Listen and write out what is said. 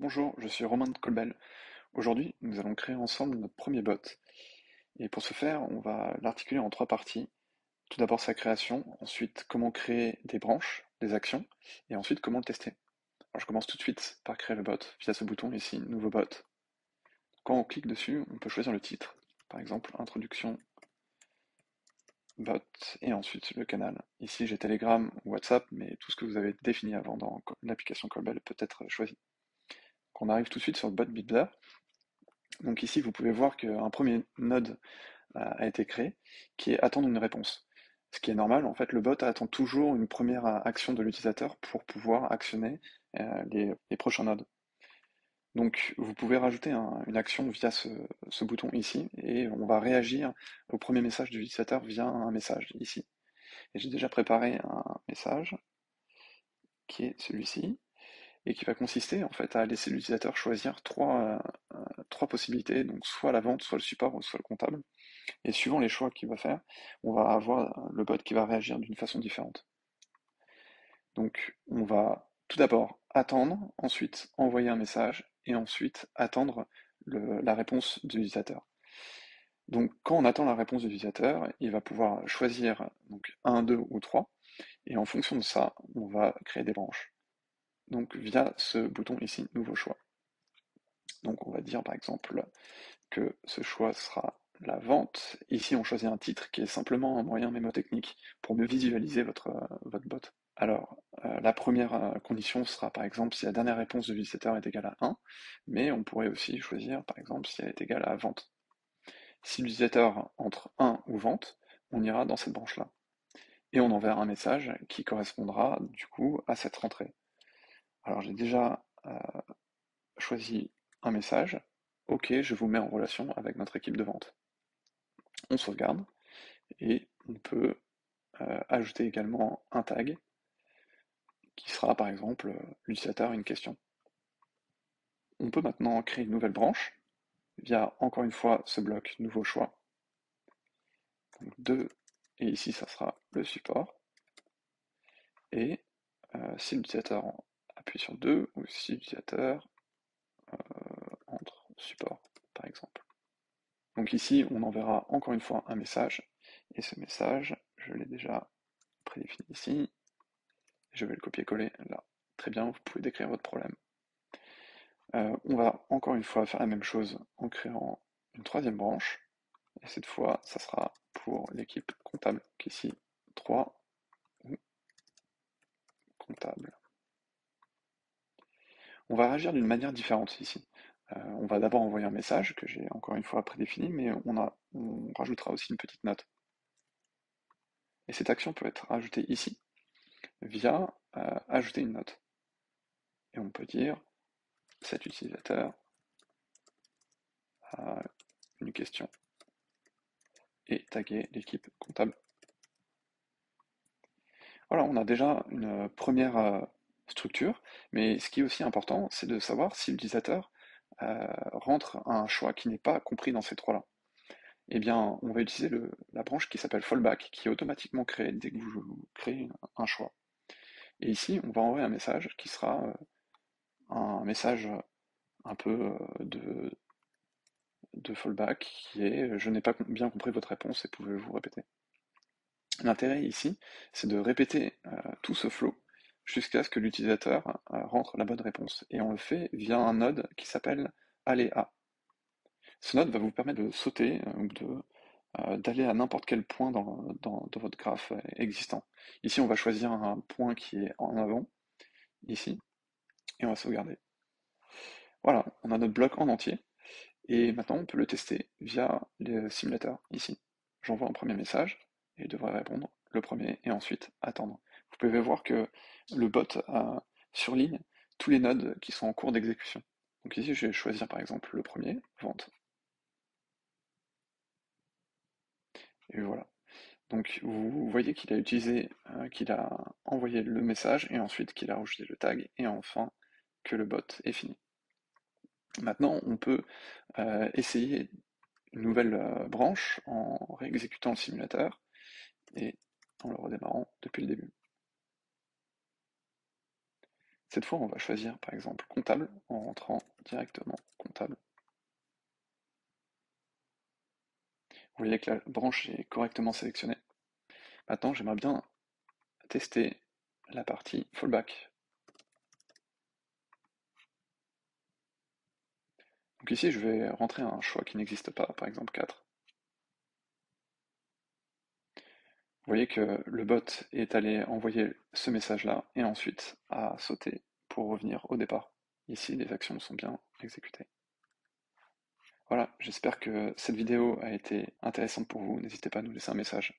Bonjour, je suis Romain de Colbel. Aujourd'hui, nous allons créer ensemble notre premier bot. Et pour ce faire, on va l'articuler en trois parties. Tout d'abord sa création, ensuite comment créer des branches, des actions, et ensuite comment le tester. Alors je commence tout de suite par créer le bot via ce bouton ici, nouveau bot. Quand on clique dessus, on peut choisir le titre. Par exemple, introduction bot, et ensuite le canal. Ici j'ai Telegram ou WhatsApp, mais tout ce que vous avez défini avant dans l'application Colbel peut être choisi. On arrive tout de suite sur le bot builder. Donc ici, vous pouvez voir qu'un premier node a été créé, qui est attendre une réponse. Ce qui est normal, en fait, le bot attend toujours une première action de l'utilisateur pour pouvoir actionner les prochains nodes. Donc vous pouvez rajouter une action via ce bouton ici, et on va réagir au premier message de l'utilisateur via un message ici. Et j'ai déjà préparé un message qui est celui-ci, et qui va consister en fait à laisser l'utilisateur choisir trois possibilités, donc soit la vente, soit le support, ou soit le comptable. Et suivant les choix qu'il va faire, on va avoir le bot qui va réagir d'une façon différente. Donc on va tout d'abord attendre, ensuite envoyer un message, et ensuite attendre la réponse de l'utilisateur. Donc quand on attend la réponse de l'utilisateur, il va pouvoir choisir donc 1, 2 ou 3, et en fonction de ça, on va créer des branches. Donc via ce bouton ici, nouveau choix. Donc on va dire par exemple que ce choix sera la vente. Ici, on choisit un titre qui est simplement un moyen mémotechnique pour mieux visualiser votre bot. Alors, la première condition sera par exemple si la dernière réponse de l'utilisateur est égale à 1, mais on pourrait aussi choisir par exemple si elle est égale à vente. Si l'utilisateur entre 1 ou vente, on ira dans cette branche-là. Et on enverra un message qui correspondra du coup à cette rentrée. Alors j'ai déjà choisi un message. Ok, je vous mets en relation avec notre équipe de vente. On sauvegarde et on peut ajouter également un tag qui sera par exemple l'utilisateur a une question. On peut maintenant créer une nouvelle branche via encore une fois ce bloc nouveau choix. Donc 2, et ici ça sera le support. Et si l'utilisateur appuie sur 2 ou si l'utilisateur entre support par exemple. Donc ici on enverra encore une fois un message et ce message je l'ai déjà prédéfini ici. Je vais le copier-coller là. Très bien, vous pouvez décrire votre problème. On va encore une fois faire la même chose en créant une troisième branche. Et cette fois, ça sera pour l'équipe comptable, qui est ici 3 ou comptable. On va réagir d'une manière différente ici. On va d'abord envoyer un message que j'ai encore une fois prédéfini, mais on rajoutera aussi une petite note. Et cette action peut être rajoutée ici via ajouter une note. Et on peut dire cet utilisateur a une question et taguer l'équipe comptable. Voilà, on a déjà une première structure, mais ce qui est aussi important, c'est de savoir si l'utilisateur rentre un choix qui n'est pas compris dans ces trois-là. Eh bien, on va utiliser la branche qui s'appelle fallback, qui est automatiquement créée dès que vous créez un choix. Et ici, on va envoyer un message qui sera un message un peu de fallback, qui est je n'ai pas bien compris votre réponse et pouvez-vous répéter. L'intérêt ici, c'est de répéter tout ce flow jusqu'à ce que l'utilisateur rentre la bonne réponse. Et on le fait via un node qui s'appelle aléa. Ce node va vous permettre de sauter ou d'aller à n'importe quel point dans votre graphe existant. Ici, on va choisir un point qui est en avant, ici, et on va sauvegarder. Voilà, on a notre bloc en entier, et maintenant on peut le tester via le simulateur, ici. J'envoie un premier message, et il devrait répondre le premier, et ensuite attendre. Vous pouvez voir que le bot surligne tous les nodes qui sont en cours d'exécution. Donc ici, je vais choisir par exemple le premier, vente. Et voilà. Donc vous voyez qu'il a utilisé, qu'il a envoyé le message, et ensuite qu'il a rajouté le tag, et enfin que le bot est fini. Maintenant, on peut essayer une nouvelle branche en réexécutant le simulateur et en le redémarrant depuis le début. Cette fois, on va choisir par exemple comptable en rentrant directement comptable. Vous voyez que la branche est correctement sélectionnée. Maintenant, j'aimerais bien tester la partie fallback. Donc ici, je vais rentrer un choix qui n'existe pas, par exemple 4. Vous voyez que le bot est allé envoyer ce message-là et ensuite a sauté pour revenir au départ. Ici, les actions sont bien exécutées. Voilà, j'espère que cette vidéo a été intéressante pour vous. N'hésitez pas à nous laisser un message.